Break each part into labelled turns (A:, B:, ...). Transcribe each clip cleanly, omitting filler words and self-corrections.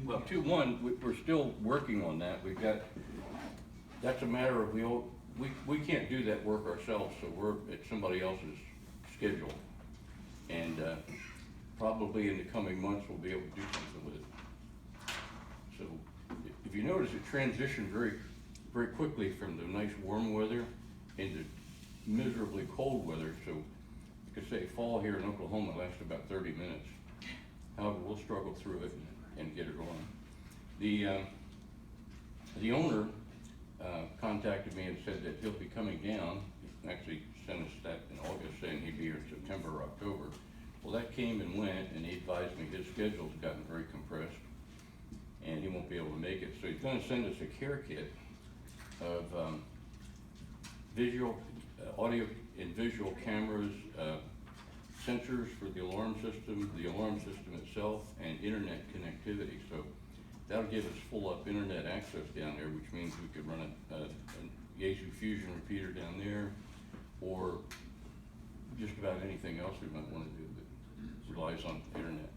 A: Well, 2-1, we're still working on that. We've got, that's a matter of, we can't do that work ourselves, so we're at somebody else's schedule. And probably in the coming months, we'll be able to do something with it. So if you notice, it transitioned very, very quickly from the nice warm weather into miserably cold weather. So you could say fall here in Oklahoma lasts about 30 minutes. However, we'll struggle through it and get it on. The owner contacted me and said that he'll be coming down. He actually sent us that in August saying he'd be here in September or October. Well, that came and went, and he advised me his schedule's gotten very compressed and he won't be able to make it. So he's gonna send us a care kit of visual, audio and visual cameras, sensors for the alarm system itself, and internet connectivity. So that'll give us full up internet access down there, which means we could run a Yaesu Fusion repeater down there, or just about anything else we might want to do that relies on internet.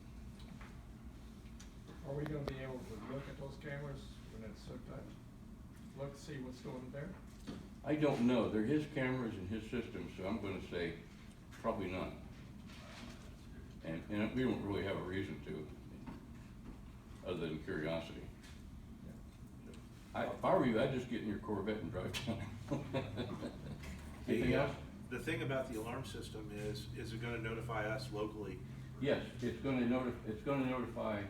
B: Are we gonna be able to look at those cameras when it's hooked up? Look, see what's going there?
A: I don't know. They're his cameras and his system, so I'm going to say probably not. And we don't really have a reason to, other than curiosity. If I were you, I'd just get in your Corvette and drive down. Anything else?
C: The thing about the alarm system is it going to notify us locally?
A: Yes, it's going to notify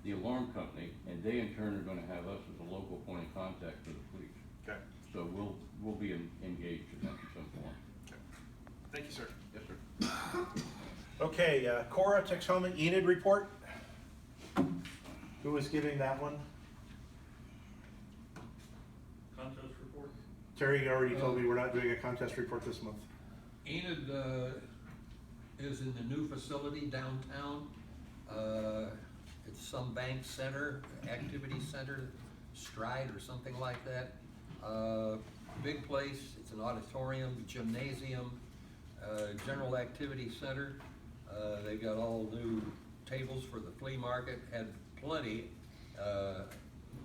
A: the alarm company, and they in turn are going to have us as a local point of contact for the police.
C: Okay.
A: So we'll be engaged in that at some point.
C: Okay. Thank you, sir.
A: Yes, sir.
D: Okay, CORA, Texoma, Enid report. Who was giving that one?
E: Contest report?
D: Terry already told me we're not doing a contest report this month.
E: Enid is in the new facility downtown. It's some bank center, activity center, Stride or something like that. Big place. It's an auditorium, gymnasium, general activity center. They've got all new tables for the flea market. Had plenty,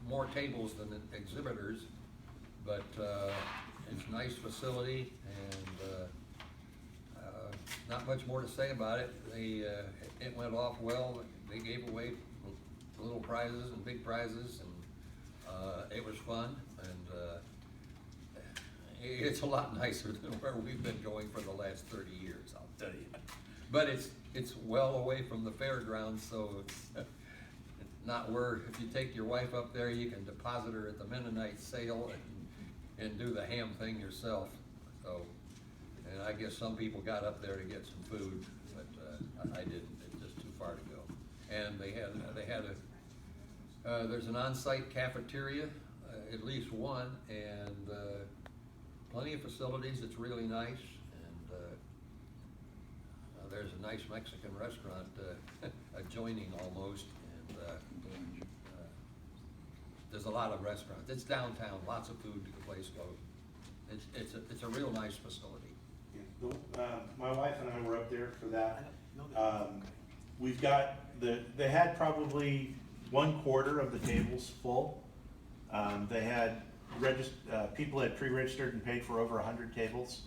E: more tables than the exhibitors, but it's a nice facility, and not much more to say about it. It went off well. They gave away little prizes and big prizes, and it was fun, and it's a lot nicer than where we've been going for the last 30 years, I'll tell you. But it's well away from the fairgrounds, so it's not where, if you take your wife up there, you can deposit her at the Mennonite sale and do the ham thing yourself. So, and I guess some people got up there to get some food, but I didn't. It's just too far to go. And they had there's an on-site cafeteria, at least one, and plenty of facilities. It's really nice, and there's a nice Mexican restaurant adjoining almost, and there's a lot of restaurants. It's downtown, lots of food to the place goes. It's a real nice facility.
D: Yeah. My wife and I were up there for that. We've got they had probably 1/4 of the tables full. They had people had pre-registered and paid for over 100 tables,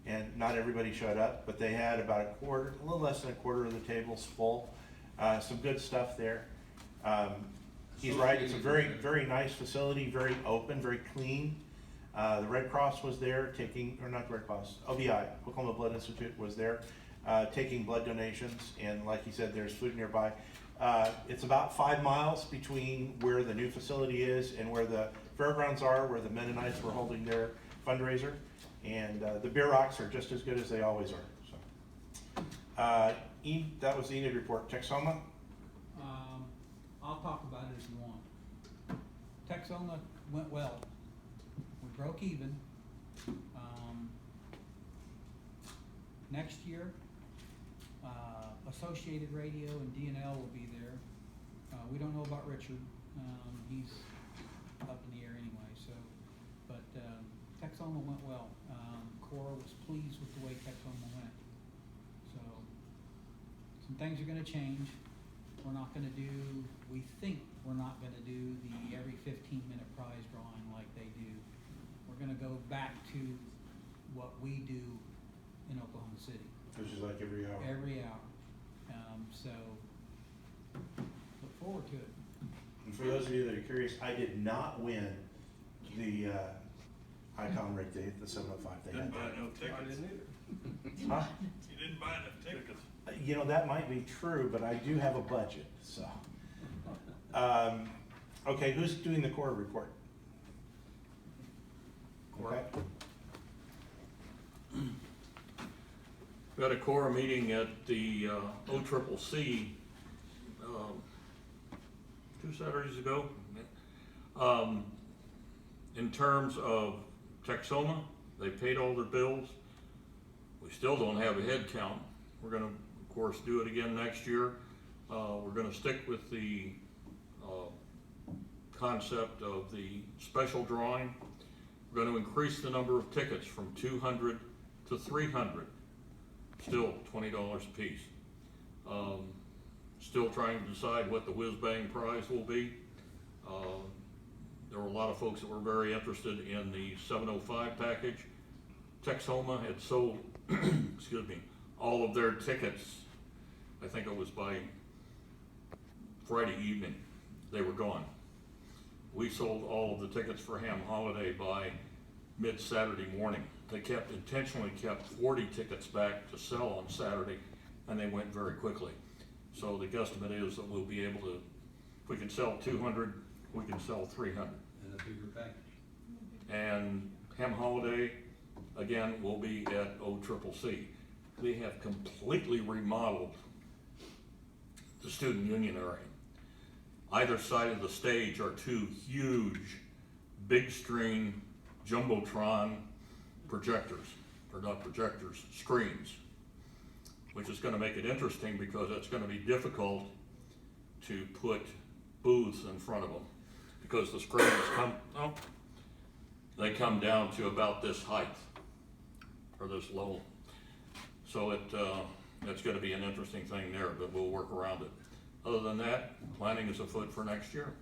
D: and not everybody showed up, but they had about a little less than a quarter of the tables full. Some good stuff there. He's right, it's a very, very nice facility, very open, very clean. The Red Cross was there or not the Red Cross, OBI, Oklahoma Blood Institute was there, taking blood donations, and like he said, there's food nearby. It's about 5 miles between where the new facility is and where the fairgrounds are, where the Mennonites were holding their fundraiser, and the beer rocks are just as good as they always are. So, that was the Enid report. Texoma?
F: I'll talk about it if you want. Texoma went well. We broke even. Next year, Associated Radio and DNL will be there. We don't know about Richard. He's up in the air anyway. So, but Texoma went well. CORA was pleased with the way Texoma went. So, some things are going to change. We think we're not going to prize drawing like they do. We're gonna go back to what we do in Oklahoma City,
D: Which is like every hour.
F: every hour. So, look forward to it.
D: And for those of you that are curious, I did not win the Icon Rig Day at the 705. They had that.
C: no
B: I didn't either.
D: Huh?
C: You didn't buy enough tickets.
D: You know, that might be true, but I do have a budget, so. Okay, who's doing the CORA report?
C: CORA.
D: Okay.
G: We had a CORA meeting at the OCCC 2 Saturdays ago. In terms of Texoma, they paid all their bills. We still don't have a head count. We're gonna, of course, do it again next year. We're gonna stick with the concept of the special drawing. We're gonna increase the number of tickets from 200 to 300. Still $20 a piece. Still trying to decide what the whiz-bang prize will be. There were a lot of folks that were very interested in the 705 package. Texoma had sold, excuse me, all of their tickets. I think it was by Friday evening, they were gone. We sold all of the tickets for Ham Holiday by mid-Saturday morning. They intentionally kept 40 tickets back to sell on Saturday, and they went very quickly. So the guesstimate is that we'll be able to, if we can sell 200, we can sell 300.
E: And a bigger package.
G: And Ham Holiday, again, will be at OCCC. They have completely remodeled the student union area. Either side of the stage are 2 huge, big screen, Jumbotron projectors, or not projectors, screens, which is gonna make it interesting because it's gonna be difficult to put booths in front of them, because the screens they come down to about this height, or this low. So it's gonna be an interesting thing there, but we'll work around it. Other than that, planning is afoot for next year.